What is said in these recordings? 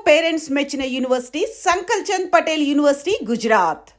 Parents మెచ్చిన university సంకల్ Chand Patel university Gujarat.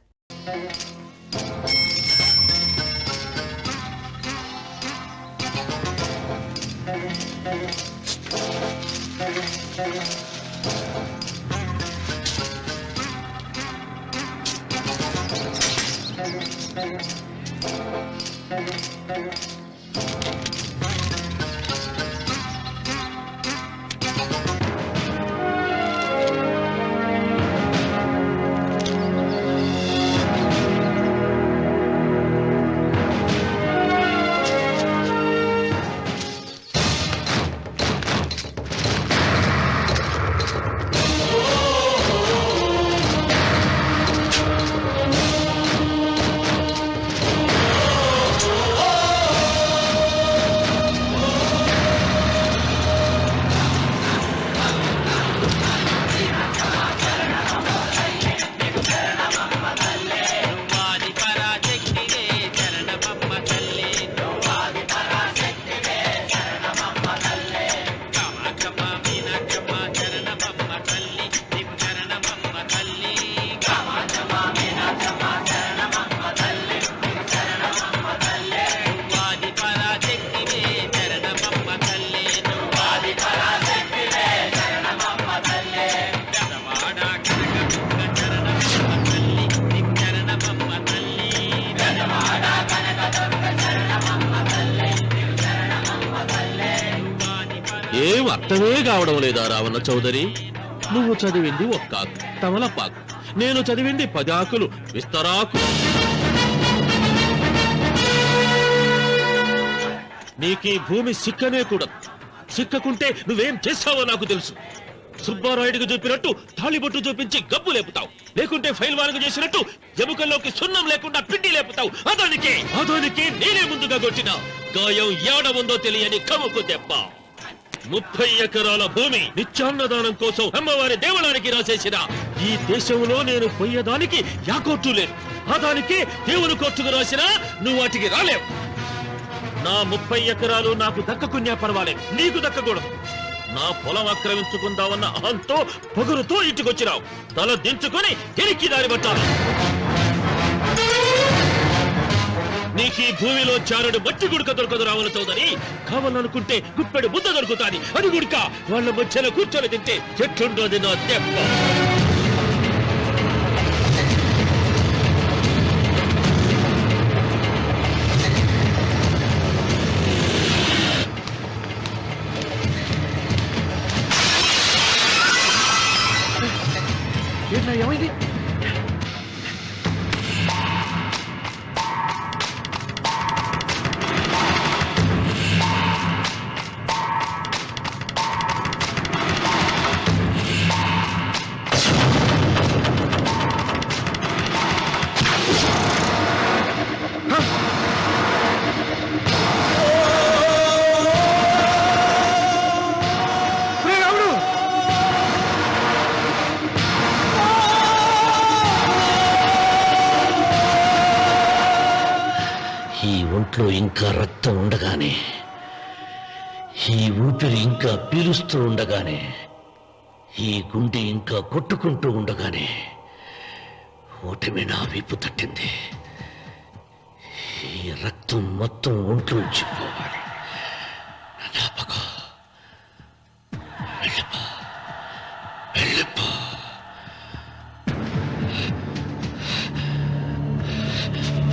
ఏం అర్థమే కావడం లేదా రావణ చౌదరి? నువ్వు చదివింది ఒక్కాకు తమలపాకు, నేను చదివింది 10 ఆకులు విస్తరాకు. నీకీ భూమి సిక్కనే కూడదు. సిక్కకుంటే నువ్వేం చేస్తావో నాకు తెలుసు. సుబ్బారాయుడికి చూపినట్టు తాళిబొట్టు చూపించి గబ్బు లేపుతావు, లేకుంటే ఫైల్ వారికి చేసినట్టు ఎముకల్లోకి సున్నం లేకుండా పిండి లేపుతావు. అదానికి నేనే ముందుగా కొట్టిన గాయం ఏడ ఉందో తెలియని కముకు దెబ్బ. 30 ఎకరాల భూమి నిత్యాన్నదానం కోసం అమ్మవారి దేవాలయానికి రాసేసిన ఈ దేశంలో నేను పోయేదానికి యాకోర్టు లేదు. అదానికి దేవుని కోర్టుకు రాసినా నువ్వు వాటికి రాలేవు. నా 30 ఎకరాలు నాకు దక్కకున్నా పర్వాలేదు, నీకు దక్కకూడదు. నా పొలం ఆక్రమించుకుందామన్న అహంతో పొగరుతో ఇంటికొచ్చినావు. తల దించుకొని తిరిగి దారి పట్టాలి. నీకీ భూమిలో చారుడు మట్టి గుడక దొరకదు రావణ చౌదరి. కావాలనుకుంటే గుప్పెడు ముద్ద దొరుకుతాది. అది గుడక వాళ్ళ మధ్యలో కూర్చొని తింటే చెట్లుండోది నా దెబ్బ. ఏమైంది? ఒంట్లో ఇంకా రక్తం ఉండగానే, ఈ ఊపిరి ఇంకా పీలుస్తూ ఉండగానే, ఈ గుండె ఇంకా కొట్టుకుంటూ ఉండగానే ఓటమి నా వీపు తట్టింది. ఈ రక్తం మొత్తం ఒంట్లోంచి పోవాలి. జ్ఞాపకం వెళ్ళిపో, వెళ్ళిపో.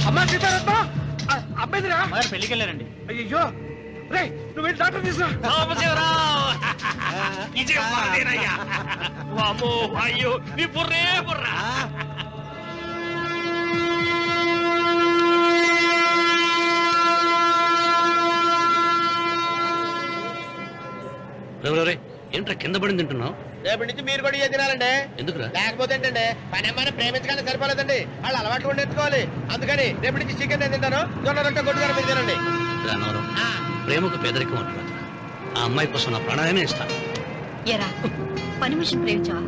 అమ్మా సీతారత్న, అబ్బాయిరా పెళ్లికి వెళ్ళారండి. అయ్యో రే, నువ్వు వెళ్ళి డాక్టర్ తీసుకురా. అయ్యో నీ బుర్రే బుర్రా. ఏంట్రా కింద పడింది తింటున్నావు? రేపటి నుంచి మీరు కూడా ఇదే తినాలండి. ఎందుకురా? లేకపోతే ఏంటండి, పని అమ్మాయిని ప్రేమించగానే సరిపోలేదండి, వాళ్ళు అలవాటు కూడా నేర్చుకోవాలి. అందుకని రేపటి నుంచి చికెన్ నేను తింటాను, జొన్న రొట్టె కొట్టుగానే మీరు తినండి. ప్రేమకు పేదరికం అంటారు. ఆ అమ్మాయి కోసం నా ప్రాణాయమే ఇస్తాను. పని మనిషిని ప్రేమించావా?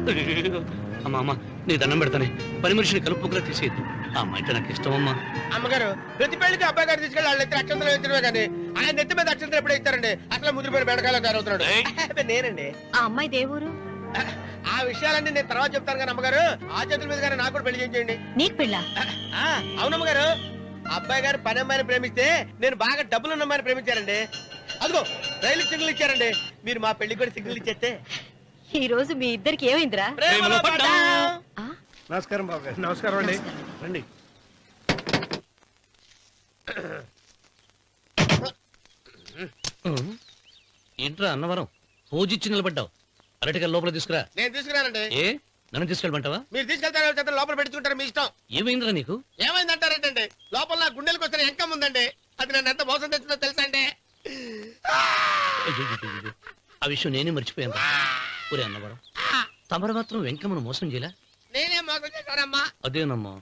అమ్మా అమ్మ, నీ దండం పెడతానే, పని మనిషిని కలుపుకులా తీసేయద్దు. ఆ అమ్మాయితే నాకు ఇష్టం అమ్మా. అమ్మగారు ప్రతి పెళ్లికి అబ్బాయి గారు తీసుకెళ్ళి వాళ్ళ ఎత్తి అక్షంతలు వేయించడమే కానీ ఆయన నెత్తి మీద అక్షంతలు ఎప్పుడు ఇస్తారండి? అసలు ముదిరిపోయిన బెడకాయలు తయారవుతున్నాడు. నేనండి. ఆ అమ్మాయి దేవురు? ఆ విషయాలన్నీ నేను తర్వాత చెప్తాను కానీ అమ్మగారు ఆ చేతుల మీద గారు నాకు కూడా పెళ్లి చేయండి. నీకు పెళ్ళా? అవునమ్మగారు, అబ్బాయి గారు పని అమ్మాయిని ప్రేమిస్తే నేను బాగా డబ్బులున్న అమ్మాయిని ప్రేమించారండి. అదిగో రైలు సిగ్నల్ ఇచ్చారండి. మీరు మా పెళ్లికి కూడా సిగ్నల్ ఇచ్చేస్తే ఈ రోజు మీ ఇద్దరికి ఏమైందిరా? ప్రేమలో పడ్డాం. ఆ? నమస్కారం బాబు గారు. నమస్కారం అండి. రండి. ఏంట్రా అన్నవరం పూజిచ్చి నిలబడ్డావు? అరటిగా లోపల తీసుకురా. నేను తీసుకున్నానండి. ఏ నన్ను తీసుకెళ్ళమంటావా? మీరు తీసుకెళ్తారు లోపల పెట్టుకుంటారు, మీ ఇష్టం. ఏమైందిరా నీకు? ఏమైందంటారేంటండి? లోపల నా గుండెలకు వస్తున్న ఎంకం ఉందండి. అది నన్ను ఎంత మోసం తెచ్చిందో తెలుసా అండి? అయ్యయ్యయ్యయ్యో. ఆ విషయం నేనే మర్చిపోయాను. ఒరే అన్నవరం, తమరు మాత్రం వెంకమ్మను మోసం చేయలే? నేనే మోసం చేశానమ్మా. అదేనమ్మా,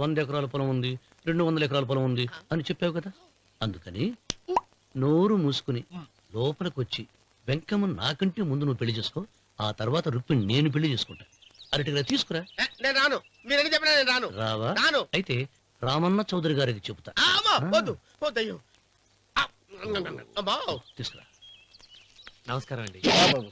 100 ఎకరాల పొలం ఉంది, 200 ఎకరాల పొలం ఉంది అని చెప్పావు కదా. అందుకని నోరు మూసుకుని లోపలికి వచ్చి వెంకమ్మ నాకంటే ముందు నువ్వు పెళ్లి చేసుకో. ఆ తర్వాత రుక్మిణి నేను పెళ్లి చేసుకుంటా. అరటిగా తీసుకురా. నేను రాను. మీరని చెప్పినా నేను రాను. రావా? రాను. అయితే రామన్న చౌదరి గారికి చెబుతా. అమ్మా, వద్దు వద్దయ్యో. అమ్మా. తీసుకురా. నమస్కారం అండి. బాబు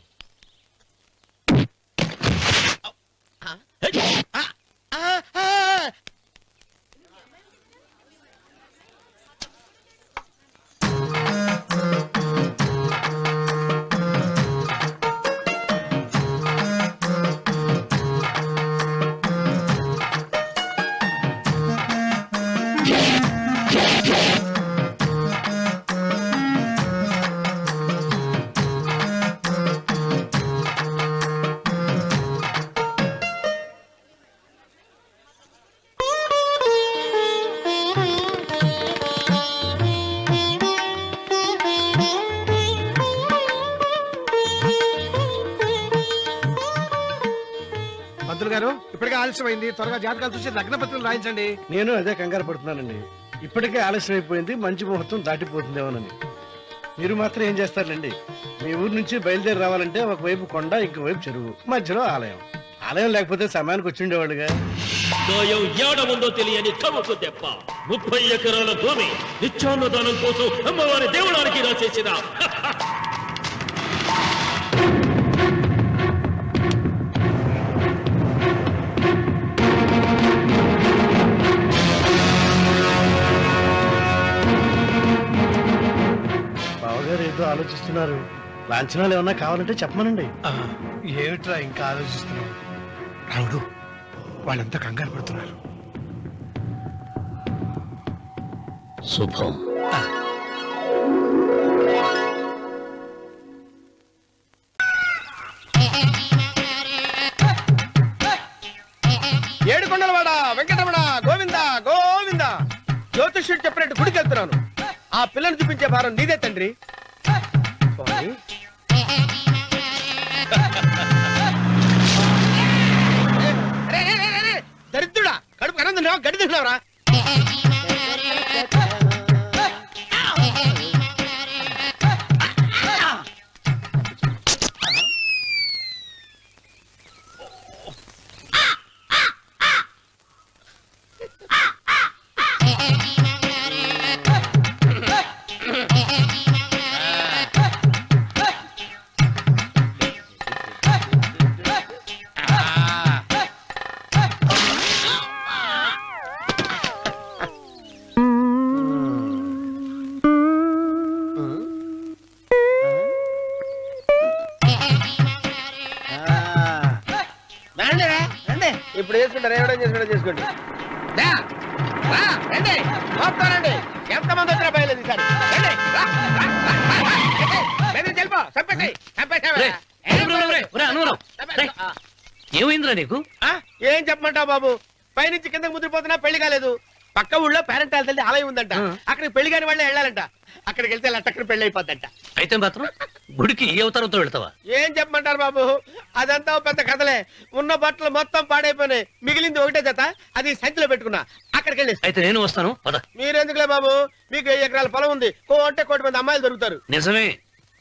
పంతులు గారు, ఇప్పటికే ఆలస్యమైంది. త్వరగా జాతకాలు చూసి లగ్న పత్రికలు రాయించండి. నేను అదే కంగారు పడుతున్నానండి. ఇప్పటికే ఆలస్యం అయిపోయింది, మంచి ముహూర్తం దాటిపోతుందేమోనని. మీరు మాత్రం ఏం చేస్తారులేండి. మీ ఊరు నుంచి బయలుదేరి రావాలంటే ఒకవైపు కొండ, ఇంకోవైపు చెరువు, మధ్యలో ఆలయం. ఆలయం లేకపోతే సమయానికి వచ్చి ఉండేవాళ్ళుగా. దోయం ఏడముందో తెలియని కవుకు దెబ్బ. 30 ఎకరాల భూమి నిత్యాన్నదానం కోసం అమ్మవారి దేవుడానికి రాసేసిన బావగారు ఏదో ఆలోచిస్తున్నారు. లాంఛనాలు ఏమన్నా కావాలంటే చెప్పమనండి. ఏమిట్రా ఇంకా ఆలోచిస్తున్నావు? రావుడు, వాళ్ళంతా కంగారు పడుతున్నారు. శుభం. ఏడుకొండలవాడ వెంకటరమణ గోవింద గోవింద. జ్యోతిష్యుడు చెప్పినట్టు గుడికి వెళ్తున్నాను. ఆ పిల్లని చూపించే భారం నీదే తండ్రి. స్వామి. రే, రే, రే, రే, రే. దరిద్రుడా, కడుపు కనం తిన్నావా, గడి తిన్నావురా? ఇప్పుడు చేసుకుంటారు, ఏడో చేసుకోండి. రండి, వస్తానండి. ఎంతమంది వచ్చినా బయలుదేరి ఈసారి. రండి, రా, రా, రా, రా, రా. బెదిరించి వెళ్ళిపో, చంపేసేయ్, చంపేసేయ్. రేయ్, ఒరే అన్నవరం, రేయ్, ఏమైందిరా నీకు? ఏం చెప్పమంటావు బాబు? పైనుంచి కిందకి ముద్రపోతున్నా పెళ్లి కాలేదు. పక్క ఊళ్ళో పేరెంట్ తల్లి ఆలయం ఉందంట. అక్కడికి పెళ్లి కాని వాళ్ళే వెళ్ళాలంట. అక్కడికి వెళ్తే లట్టక్కడ పెళ్లి అయిపోద్దంట. అయితే మాత్రం గుడికి ఏ అవతారంతో వెళ్తావా? ఏం చెప్పమంటారు బాబు? అదంతా ఓ పెద్ద కథలే. ఉన్న బట్టలు మొత్తం పాడైపోయినాయి. మిగిలింది ఒకటే జత, అది సంచిలో పెట్టుకున్నా. అక్కడికి వెళ్ళి అయితే నేను వస్తాను, పద. మీరెందుకులే బాబు, మీకు 1 ఎకరాల పొలం ఉంది. కోటి మంది అమ్మాయిలు దొరుకుతారు. నిజమే,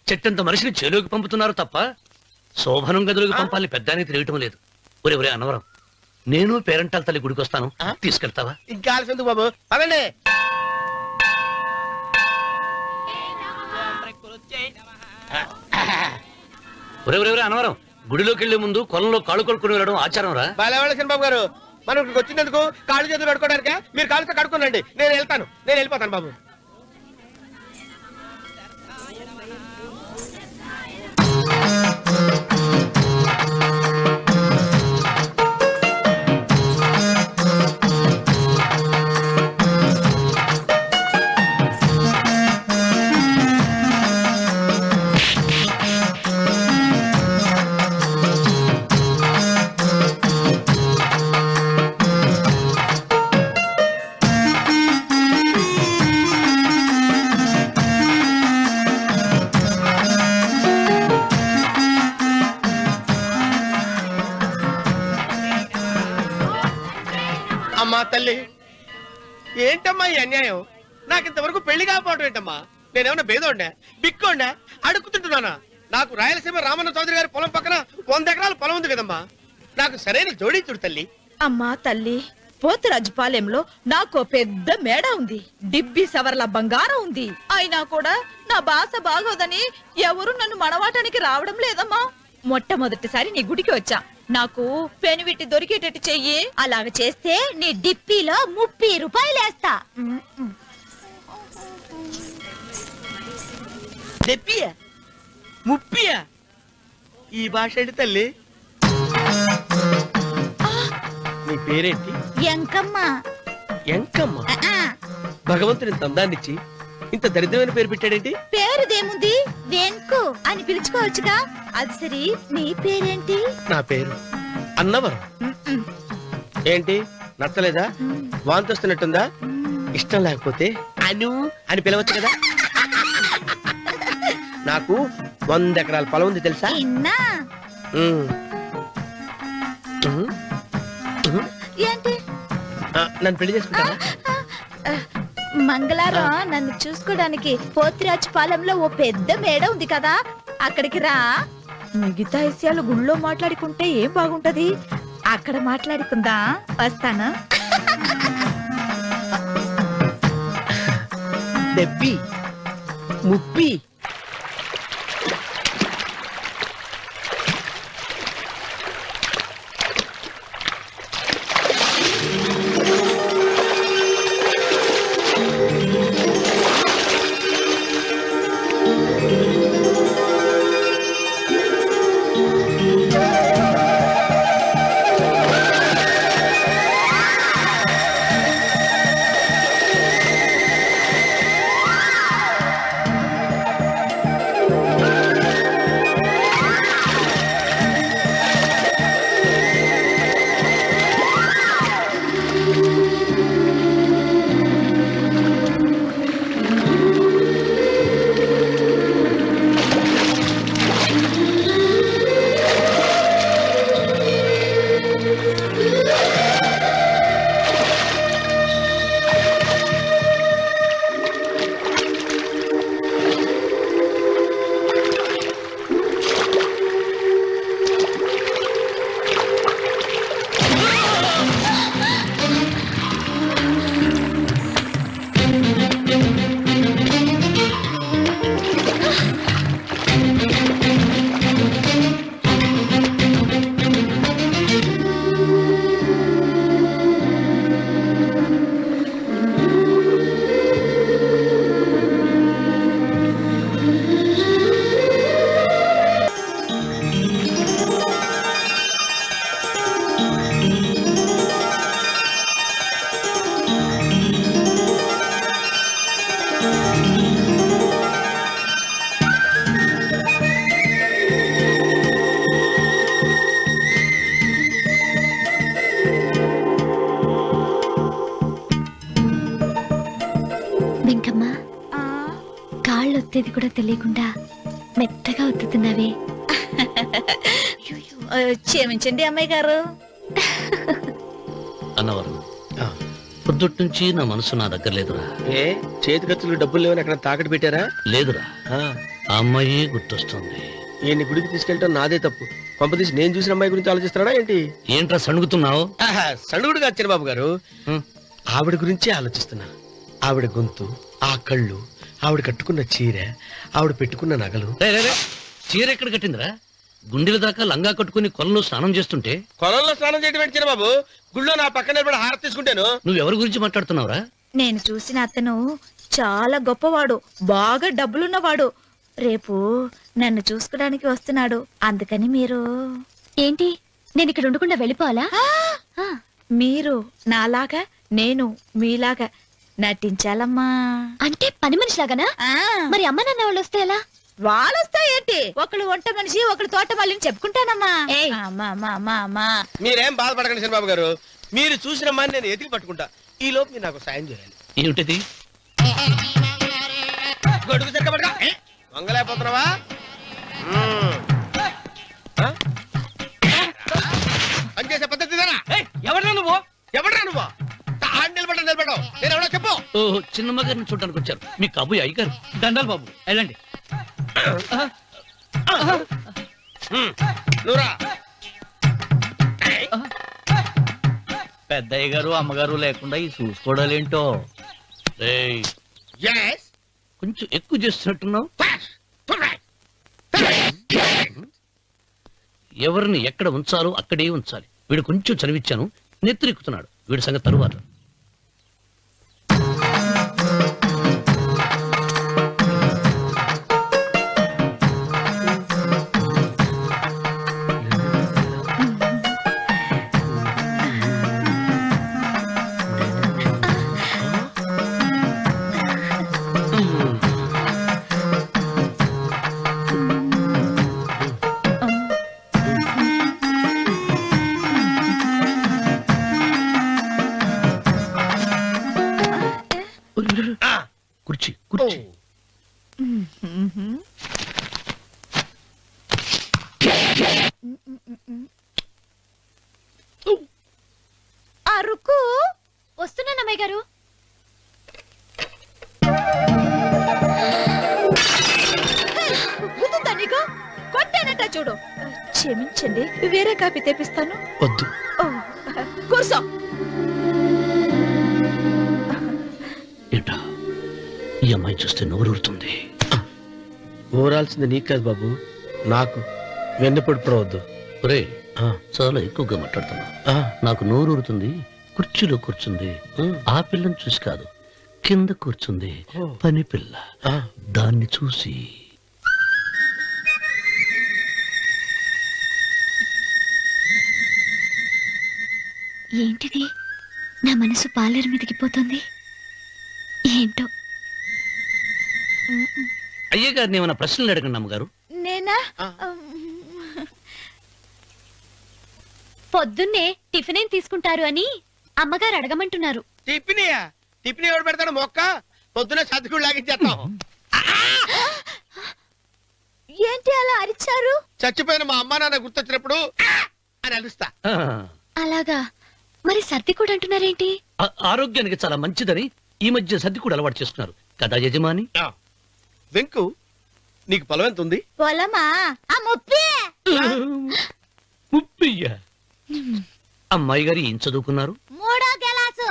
చెట్టంత మనిషిని చేలోకి పంపుతున్నారు తప్ప శోభనం గదిలోకి పంపాలని పెద్దానికి తెలియటం లేదు. ఒరే అన్నవరం, నేను పేరెంటాల తల్లి గుడికి వస్తాను, తీసుకెళ్తావా? ఇంకా ఆలస్యం ఎందుకు బాబు, పదండి. ఒరే అన్నవరం, గుడిలోకి వెళ్లే ముందు కొలంలో కాళ్ళు కొడుకుని వెళ్ళడం ఆచారం రా. బాలవాళ్ళ చంద్రబాబు గారు మనం ఇక్కడికి వచ్చినందుకు కాళ్ళు చేతులు కడుక్కోవడానికా? మీరు కాళ్ళతో కడుక్కోనండి, నేను వెళ్తాను, నేను వెళ్ళిపోతాను బాబు. అమ్మా తల్లి, ఏంటమ్మా ఈ అన్యాయం? నాకు ఇంతవరకు పెళ్లి కాకపోవడం ఏంటమ్మా? నేనేమన్నా బేదోండా, బిక్కోండా, అడుగుతుంటున్నానా? నాకు రాయలసీమ రామన్న చౌదరి గారి పొలం పక్కన 100 ఎకరాల పొలం ఉంది కదమ్మా. నాకు సరైన జోడీ చూడు తల్లి. అమ్మా తల్లి, పోతురాజుపాలెంలో నాకు పెద్ద మేడ ఉంది, డిబ్బి సవర్ల బంగారం ఉంది. అయినా కూడా నా భాష బాగోదని ఎవరు నన్ను మనవాటానికి రావడం లేదమ్మా. మొట్టమొదటిసారి నీ గుడికి వచ్చా, నాకు పెనువిట్టి దొరికేటట్టు చెయ్యి. అలాగ చేస్తే నీ డిప్పిలో 30 రూపాయలు వేస్తా. చెప్పియా ముప్పియా? ఈ భాష ఏంటి తల్లి? నీ పేరేంటి? ఎంకమ్మ. ఎంకమ్మ? భగవంతుని ఇంత అందాన్నిచ్చి ఇంత దరిద్రమైన పేరు పెట్టాడేంటి? పేరుదేముంది, వెంకు అని పిలుచుకోవచ్చుగా. అది సరి, నీ పేరేంటి? నా పేరు అన్నవరం. ఏంటి నచ్చలేదా? వాంతి వస్తున్నట్టుందా? ఇష్టం లేకపోతే అను అని పిలవచ్చు కదా. నాకు 100 ఎకరాల పొలం ఉంది తెలుసా? ఇన్నా. ఉమ్. ఉమ్. ఉమ్. ఏంటి? నన్ను పెళ్లి చేసుకుంటారా? మంగళవారం నన్ను చూసుకోవడానికి పోతిరాజుపాలెంలో ఓ పెద్ద మేడ ఉంది కదా, అక్కడికి రా. మిగతా విషయాలు గుళ్ళో మాట్లాడుకుంటే ఏం బాగుంటది, అక్కడ మాట్లాడుకుందా. వస్తాను. డెబ్బి ముప్పి. ఒత్తేది కూడా తెలియకుండా మెత్తగా ఒత్తుతున్నావే. క్షమించండి అమ్మాయి గారు. అన్నవరం పొద్దుటి నుంచి నా మనసు నా దగ్గర లేదురా. ఏ చేతి ఖర్చులు డబ్బులు లేవని అక్కడ తాకట్టు పెట్టారా? లేదురా, ఆ అమ్మాయి గుర్తొస్తుంది. ఈయన్ని గుడికి తీసుకెళ్ళటం నాదే తప్పు. పంపదీసి నేను చూసిన అమ్మాయి గురించి ఆలోచిస్తున్నాడా ఏంటి? ఏంట్రా సణుగుతున్నావు? సణుగుడు కాదు చిన్నబాబు గారు, ఆవిడ గురించే ఆలోచిస్తున్నా. ఆవిడ గొంతు, ఆ కళ్ళు, ఆవిడ కట్టుకున్న చీర, ఆవిడ పెట్టుకున్న నగలు. చీర ఎక్కడ కట్టిందిరా? గుండెల దాకా లంగా కట్టుకుని కొలంలో స్నానం చేస్తుంటే కొలంలో స్నానం చేయడం ఏంటి బాబు? గుళ్ళో నా పక్కన నిలబడి హారతి తీసుకుంటాను. నువ్వెవరి గురించి మాట్లాడుతున్నావురా? నేను చూసిన అతను చాలా గొప్పవాడు, బాగా డబ్బులున్నవాడు. రేపు నన్ను చూసుకోడానికి వస్తున్నాడు. అందుకని మీరు ఏంటి నేను ఇక్కడ ఉండకుండా వెళ్ళిపోవాలా? మీరు నాలాగా, నేను మీలాగా నటించాలమ్మా. అంటే పని మనిషిలాగానా? ఆ, మరి అమ్మ నాన్న వాళ్ళు వస్తే ఎలా? వాళ్ళొస్తా ఏంటి? ఒకళ్ళు వంట మనిషి, ఒకళ్ళు తోట మళ్ళీ చెప్పుకుంటానమ్మా. ఏయ్. అమ్మా, అమ్మా, అమ్మా, అమ్మా. మీరేం బాధపడకండి చంద్రబాబు గారు. మీరు చూసిన మని నేను ఎతికి పట్టుకుంటా. ఈ లోపు మీరు నాకు సాయం చేయాలి. ఏమిటది? గొడుగు సరిగ్గా పట్టుకో. వంగలేకపోతున్నావా? పనిచేసే పద్ధతి ఎవరు నువ్వు? ఎవడరా నువ్వు? నిలబడ్డావు. నేను ఎవడో చెప్పు. ఓ చిన్నమ్మ గారిని చూడడానికి వచ్చారు. మీ కబుయ్య అయ్యగారు. దండాలు బాబు, వెళ్ళండి. నువ్వురా. పెద్దయ్య గారు అమ్మగారు లేకుండా ఈ చూసుకోవడాలేంటో. రేయ్, Yes. కొంచెం ఎక్కువ చేస్తున్నట్టున్నావు. ఎవరిని ఎక్కడ ఉంచాలో అక్కడే ఉంచాలి. వీడు కొంచెం చదివిచ్చాను, నెత్తిరెక్కుతున్నాడు. వీడి సంగతి తరువాత. కుర్చీ కుర్చీ. అరుకు వస్తున్నాను అమ్మాయి గారు. గుర్తుందా నీకు? కొట్టానట చూడు. క్షమించండి, వేరే కాపీ తెప్పిస్తాను. వద్దు. ఓ, కూర్చో. ఏంటా ఈ అమ్మాయి చూస్తే నోరూరుతుంది. ఊరాల్సింది నీకు కాదు బాబు, నాకు. వెన్నపడి పడవద్దు. ఒరే, చాలా ఎక్కువగా మాట్లాడుతున్నా. నాకు నోరూరుతుంది. కుర్చీలో కూర్చుంది. ఆ పిల్లని చూసి కాదు, కింద కూర్చుంది పని పిల్ల. దాన్ని చూసి ఏంటిది? నా మనసు పాలేరు మీదకి పోతుంది. ఏంటో. అయ్యగారిని ఏమైనా ప్రశ్నలు అడగండి అమ్మగారు. నేనా? పొద్దున్నే టిఫిన్ ఏం తీసుకుంటారు అని అమ్మగారు అడగమంటున్నారు. టిఫినియా? టిఫిన్ ఎవడు పెడతాడు? మొక్క పొద్దున సర్దుకుడు లాగించేస్తాం. ఏంటి అలా అరిచారు? చచ్చిపోయిన మా అమ్మా నాన్న గుర్తొచ్చినప్పుడు అని అలుస్తా. ఆ, అలాగా? మరి సర్ది కూడా అంటున్నారేంటి? ఆరోగ్యానికి చాలా మంచిదని ఈ మధ్య సర్ది కూడా అలవాటు చేస్తున్నారు కదా యజమాని. వెంకు, నీకు పొలం ఎంత ఉంది? పొలమా? ఆ ముప్పి. ముప్పయ్య. అమ్మాయి గారు ఏం చదువుకున్నారు? 3వ క్లాసు,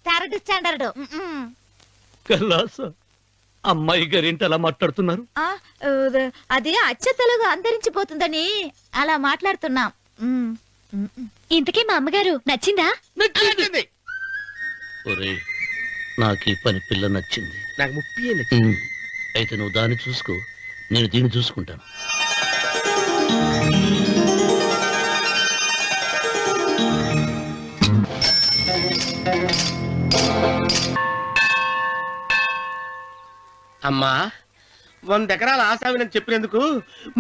3rd స్టాండర్డ్. కలాస. అమ్మాయి గారు ఏంటి అలా మాట్లాడుతున్నారు? అది అచ్చ తెలుగు అంతరించిపోతుందని అలా మాట్లాడుతున్నాం. ఇంతకీ మా అమ్మగారు నచ్చిందా? నచ్చింది. ఒరే, నాకు ఈ పని పిల్ల నచ్చింది. నాకు 30 నచ్చింది. అయితే నువ్వు దాన్ని చూసుకో, నేను దీన్ని చూసుకుంటాను. అమ్మా, 100 ఎకరాల ఆసామినని చెప్పినందుకు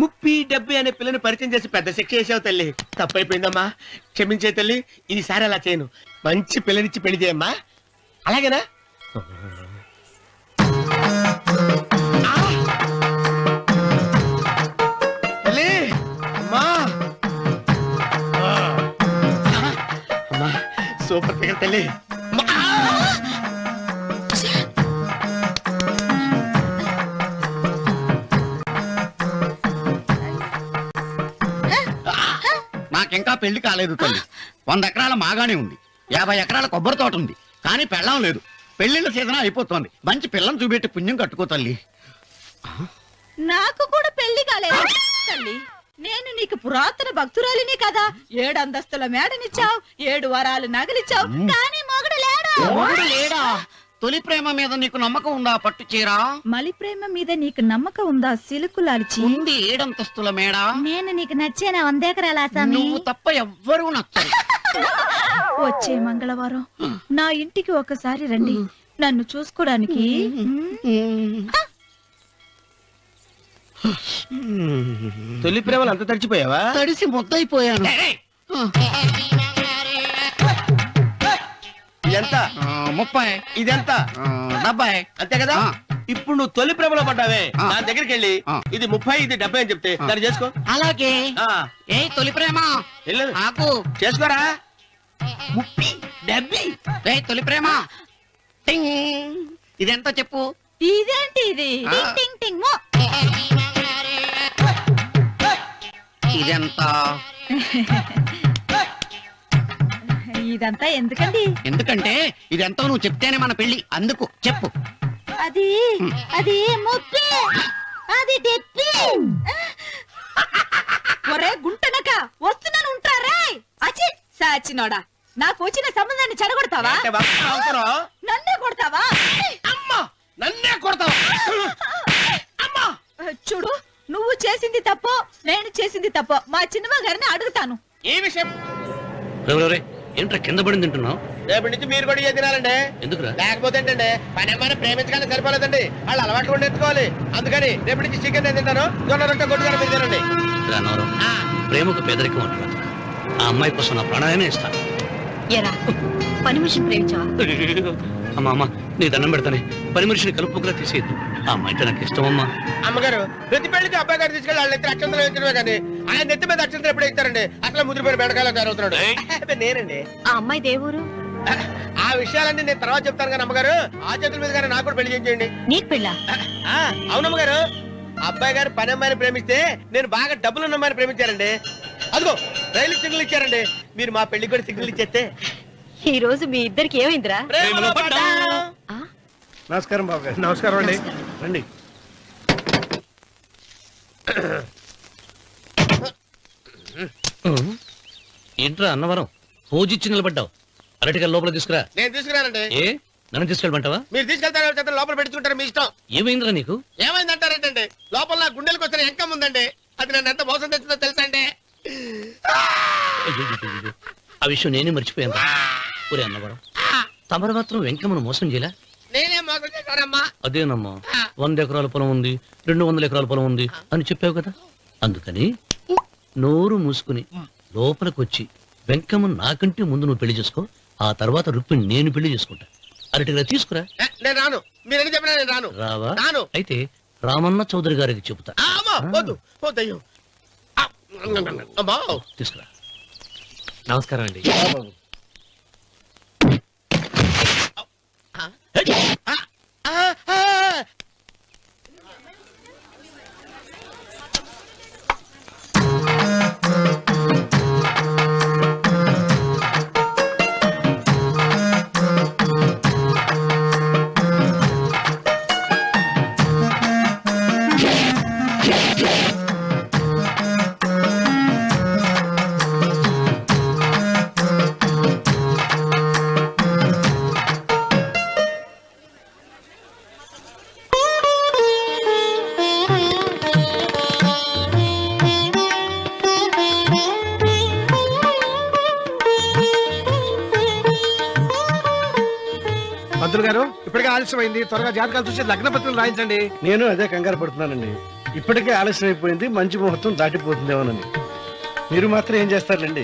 30-70 అనే పిల్లని పరిచయం చేసి పెద్ద శిక్ష చేసావు తల్లి. తప్పైపోయిందమ్మా, క్షమించే తల్లి. ఈసారి అలా చేయను. మంచి పిల్లనిచ్చి పెళ్లి చేయమ్మా. అలాగేనా? తల్లి, అమ్మా. అమ్మా, సూపర్ ఫిగర్ తల్లి. నాకింకా పెళ్లి కాలేదు తల్లి. 100 ఎకరాల మాగానే ఉంది, 50 ఎకరాల కొబ్బరి తోట ఉంది, కానీ పెళ్ళం లేదు. పెళ్లిళ్ళ సీజన్ అయిపోతోంది. మంచి పిల్లని చూపెట్టి పుణ్యం కట్టుకో తల్లి. నాకు కూడా పెళ్లి కాలేదు తల్లి. నేను నీకు పురాతన భక్తురాలిని కదా. 7 అంతస్తుల మేడనిచ్చావు, 7 వరాలు నగలిచ్చావు, కానీ మొగుడు లేడు. మొగుడు లేడా? తొలి ప్రేమ మీద నీకు నమ్మకం ఉందా పట్టు చీరా? మలి ప్రేమ మీద నీకు నమ్మకం ఉందా సిలుకులాల్చి? ఉంది 7 అంతస్తుల మేడ. నేను నీకు నచ్చేనా 100 ఎకరాల ఆసామి? నువ్వు తప్ప ఎవ్వరూ నచ్చరు. వచ్చే మంగళవారం నా ఇంటికి ఒకసారి రండి నన్ను చూసుకోడానికి. తొలి ప్రేమలు అంత తడిచిపోయావా? తడిసి ముద్దయిపోయాను. ఎంత? 30. ఇదెంత? 70. అంతే కదా. ఇప్పుడు నువ్వు తొలి ప్రేమలో పడ్డావే, ఆ. దాని దగ్గరికి వెళ్ళి ఆ. ఇది 30 ఇది 70 అని చెప్తే దాన్ని చేసుకో. అలాగే. ఆ, ఏ తొలి ప్రేమ వెళ్ళు. ఆకు. చేసుకోరా. 30, 70. ఏ తొలి ప్రేమ టింగ్. ఇదెంత చెప్పు? ఇదేంటి ఇది? ఆ. టింగ్ టింగ్ టింగ్ మో. ఇదెంత? ఇదంతా ఎందుకండి? ఎందుకంటే ఇదెంతో నువ్వు చెప్తేనే మన పెళ్లి. అందుకు చెప్పు. అది అది ముప్పి, అది డెప్పి. ఒరే గుంటనక వస్తున్నాను ఉంటారా? అచి సాచినోడా, నాకు వచ్చిన సంబంధాన్ని చెడగొడతావా? అంటే భక్తి అవసరం. నన్నే కొడతావా? అమ్మా, నన్నే కొడతావా? అమ్మా, చూడు, నువ్వు చేసింది తప్పో నేను చేసింది తప్పో మా చిన్నమ్మ గారిని అడుగుతాను. ఈ విషయం రే ఏంట్రా కింద పడింది తింటున్నావు? రేపటి నుంచి మీరు కూడా ఇదే తినాలండి. ఎందుకురా? లేకపోతే ఏంటండి, పని ఏమైనా ప్రేమించగానే సరిపోలేదండి, వాళ్ళు అలవాటు కూడా నేర్చుకోవాలి. అందుకని రేపటి నుంచి చికెన్ నేను తింటాను, జొన్న రొట్టె కొట్టుకొని మీరు తినండి. రా నవరం, ఆ, ప్రేమకు పేదరికం అంటున్నా. ఆ అమ్మాయి కోసం నా ప్రాణాయనే ఇస్తాను. ఎరా పని మనిషిని ప్రేమించావా? అమ్మా అమ్మ, నీ దండం పెడతానే, పని మనిషిని కలుపుకులా తీసేయద్దు. ఆ అమ్మాయి అంటే నాకు ఇష్టం అమ్మా. అమ్మగారు ప్రతి పెళ్లికి అబ్బాయి గారు తీసుకెళ్ళి వాళ్ళ ఎత్తి అక్షంతలు వేయించడమే కానీ ఆయన నెత్తి మీద అక్షంతలు ఎప్పుడు ఇస్తారండి? అసలు ముద్రపోయిన బెడకాయలో తయారవుతున్నాడు. అబ్బే, నేనండి. ఆ అమ్మాయి దేవురు ఆ విషయాలన్నీ నేను తర్వాత చెప్తాను కానీ అమ్మగారు, ఆ చేతుల మీద కానీ నాకు కూడా పెళ్లి చేయండి. నీకు పెళ్ళా? అవునమ్మగారు, అబ్బాయి గారు పని అమ్మాయిని ప్రేమిస్తే నేను బాగా డబ్బులున్న అమ్మాయిని ప్రేమించారండి. అదిగో రైలు సిగ్నల్ ఇచ్చారండి. మీరు మా పెళ్లికి కూడా సిగ్నల్ ఇచ్చేస్తే ఈ రోజు మీ ఇద్దరికి ఏమైందిరా? ప్రేమలో పడ్డాను. నమస్కారం బాబు గారు. నమస్కారం అండి. రండి. ఏంట్రా అన్నవరం, పూజిచ్చి నిలబడ్డావు. అరటిగా లోపల తీసుకురా. నేను తీసుకున్నానండి. ఏ నన్ను తీసుకెళ్ళమంటావా? మీరు తీసుకెళ్తారు చేత లోపల పెట్టుకుంటారు, మీ ఇష్టం. ఏమైందిరా నీకు? ఏమైందంటారేంటండి? లోపల నా గుండెలకు వచ్చిన ఎంకం ఉందండి, అది నన్ను ఎంత మోసం తెచ్చిందో తెలుసా అండి? అయ్యయ్యయ్యయ్యో. ఆ విషయం నేనే మర్చిపోయాను. ఒరే అన్నవరం, తమరు మాత్రం వెంకమ్మను మోసం చేయలా? నేనే మోసం చేశానమ్మా. అదేనమ్మా, 100 ఎకరాల పొలం ఉంది, 200 ఎకరాల పొలం ఉంది అని చెప్పావు కదా. అందుకని నోరు మూసుకుని లోపలికొచ్చి వెంకమ్మ నాకంటే ముందు నువ్వు పెళ్లి చేసుకో. ఆ తర్వాత రుక్మిణి నేను పెళ్లి చేసుకుంటా. అరటిగా తీసుకురా. నేను రాను, మీరని చెప్పినా నేను రాను. రావా? రాను. అయితే రామన్న చౌదరి గారికి చెబుతా. అమ్మా, వద్దు వద్దయ్యో. అమ్మా, తీసుకురా. నమస్కారం అండి. రా బాబు. పంతులు గారు ఇప్పటికే ఆలస్యమైంది, త్వరగా జాతకాలు చూసి లగ్న పత్రికలు రాయించండి. నేను అదే కంగారు పడుతున్నానండి. ఇప్పటికే ఆలస్యం అయిపోయింది, మంచి ముహూర్తం దాటిపోతుందేమోనని. మీరు మాత్రం ఏం చేస్తారులేండి,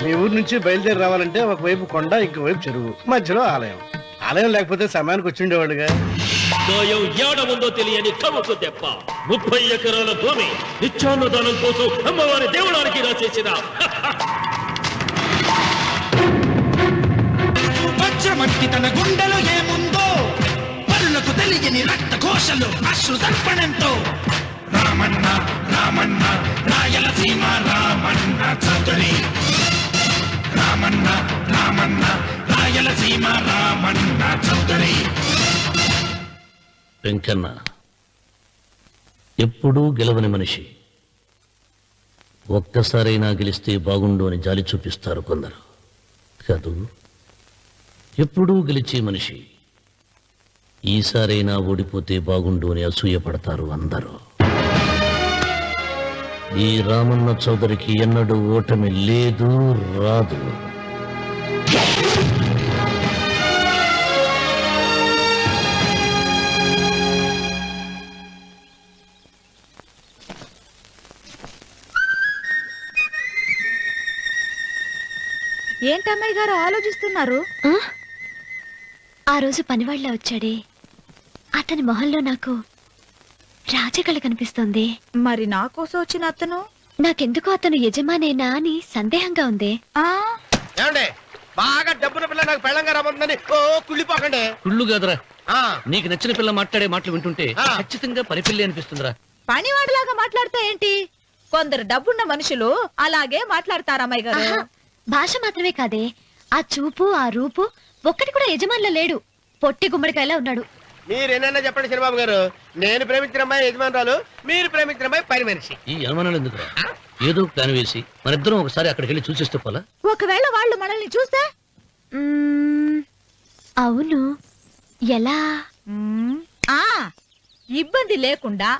మీ ఊరు నుంచి బయలుదేరి రావాలంటే ఒకవైపు కొండ, ఇంకోవైపు చెరువు, మధ్యలో ఆలయం. ఆలయం లేకపోతే సమయానికి వచ్చి ఉండేవాళ్ళుగా. గాయం ఏడ ఉందో తెలియని కవకు దెబ్బ. 30 ఎకరాల భూమి నిత్యాన్నదానం కోసం అమ్మవారి దేవుడానికి రాసేసిన పచ్చమట్టి తన గుండెలో ఏముందో పరులకు తెలియని రక్త కోశలు అశ్రు తర్పణంతో రామన్న రామన్న రాయలసీమ రామన్న చౌదరి రామన్న రామన్న రాయలసీమ రామన్న చౌదరి. వెంకన్న, ఎప్పుడూ గెలవని మనిషి. ఒక్కసారైనా గెలిస్తే బాగుండు అని జాలి చూపిస్తారు కొందరు. కాదు, ఎప్పుడూ గెలిచే మనిషి ఈసారైనా ఓడిపోతే బాగుండు అని అసూయపడతారు అందరూ. ఈ రామన్న చౌదరికి ఎన్నడూ ఓటమి లేదు, రాదు. ఏంటమ్మాయి గారు ఆలోచిస్తున్నారు? ఆ రోజు పనివాళ్ళ వచ్చాడే, అతని మొహంలో నాకు రాజకళ కనిపిస్తోంది. మరి నా కోసం వచ్చిన అతను నాకెందుకో అతను యజమానేనా అని సందేహంగా ఉంది. ఏమండి బాగా డబ్బున పిల్ల నాకు పెళ్ళంగా రాబోతుందని ఓ కుళ్ళిపోకండి. కుళ్ళు కాదురా, ఆ, నీకు నచ్చిన పిల్ల మాట్లాడే మాటలు వింటుంటే ఖచ్చితంగా పనిపిల్లి అనిపిస్తుందిరా. పనివాడిలాగా మాట్లాడతా ఏంటి? కొందరు డబ్బున్న మనుషులు అలాగే మాట్లాడతారు అమ్మాయి గారు. ఆహా, భాష మాత్రమే కాదే, ఆ చూపు ఆ రూపు ఒక్కటి కూడా యజమానిలో లేడు. పొట్టి గుమ్మడికాయలా ఉన్నాడు. మీరేనన్నా చెప్పండి చంద్రబాబు గారు, నేను ప్రేమించిన అమ్మాయి యజమానురాలు, మీరు ప్రేమించిన అమ్మాయి పని మనిషి. ఈ అనుమానాలు ఎందుకురా? ఏదో ప్లాన్ వేసి మనిద్దరం ఒకసారి అక్కడికి వెళ్ళి చూసేస్తే పోలా? ఒకవేళ వాళ్ళు మనల్ని చూస్తే? అవును, ఎలా? ఆ ఇబ్బంది లేకుండా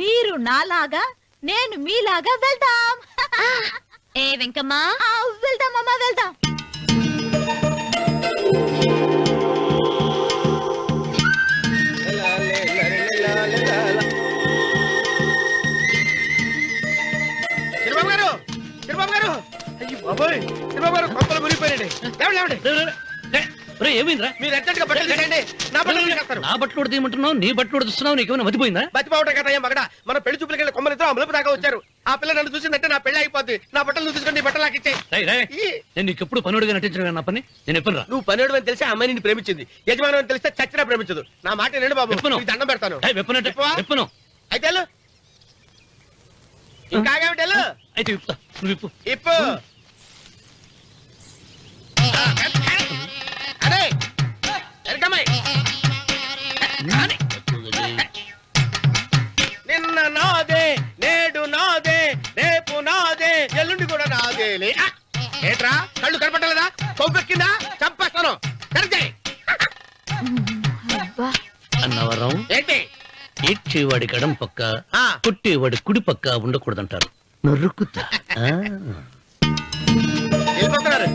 మీరు నాలాగా నేను మీలాగా వెళ్దాం. ఏ వెంకమ్మా, వెళ్దాం అమ్మా, వెళ్దాం. చంద్రబాబు గారు, చంద్రబాబు గారు, అయ్యో బాబోయ్, చంద్రబాబు గారు కొంపలు మునిగిపోయారండి. లేవండి. ఏమైందిరా? మీరు అర్జెంట్ గా బట్టలు తీసేయండి. నా బట్టలు తీసేస్తారు. నా బట్టలు కూడా తీయమంటున్నావు, నీ బట్టలు కూడా తీస్తున్నావు. నీకేమైనా మతిపోయిందా? బతిపోవటం కదా ఏం మగడ. మన పెళ్లి చూపులకి వెళ్ళి కొమ్మలిద్దరూ అమలుపు దాకా వచ్చారు. ఆ పిల్ల నన్ను చూసిందంటే నా పెళ్లి అయిపోద్ది. నా బట్టలు తీసుకోండి, బట్టలు నాకు ఇచ్చేయి. నేను నీకు ఎప్పుడు పనుడిగా నటించిన నా పని నేను ఎప్పుడు రా. నువ్వు పనివాడు అని తెలిసి ఆ అమ్మాయి నిన్ను ప్రేమించింది, యజమాని అని తెలిస్తే చచ్చినా ప్రేమించదు. నా మాట నేను బాబు, విప్పను. నీకు దండం పెడతాను. విప్పవా? విప్పను. అయితే వెళ్ళు. ఇంకా ఆగేమిటి వెళ్ళు. అయితే విప్పుతా, నువ్వు విప్పు. ఇప్పు. అరే ఎరకమ్మాయి. నిన్న నాదే, నేడు నాదే, రేపు నాదే, ఎల్లుండి కూడా నాదేలే. ఏట్రా కళ్ళు కనపట్టలేదా? కొవ్వెక్కిందా? చంపేస్తాను. కరెక్టే. అన్నవరం ఏంటి? ఏడ్చేవాడి గడం పక్క, ఆ. కొట్టేవాడి కుడి పక్క ఉండకూడదంటారు. నరుకుతా. వెళ్ళిపోతున్నారు.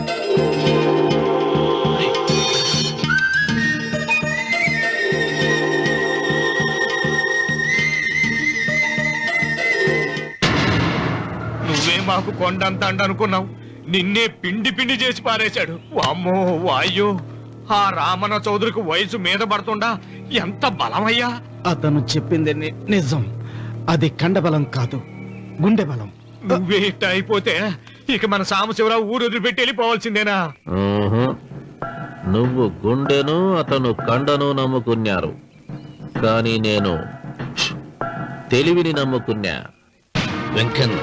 నువ్వే మాకు కొండంత అండ అనుకున్నావు, నిన్నే పిండి పిండి చేసి పారేశాడు. వామ్మో వాయ్యో, ఆ రామన్న చౌదరికి వయసు మీద పడుతుండా ఎంత బలమయ్యా. అతను చెప్పింది నిజం. అది కండబలం కాదు, గుండె బలం. నువ్వేట అయిపోతే ఇక మన సాంబశివరావు ఊరు వదిలిపెట్టి వెళ్ళిపోవాల్సిందేనా? నువ్వు గుండెను అతను కండను నమ్ముకున్నారు, కానీ నేను తెలివిని నమ్ముకున్నా. వెంకన్న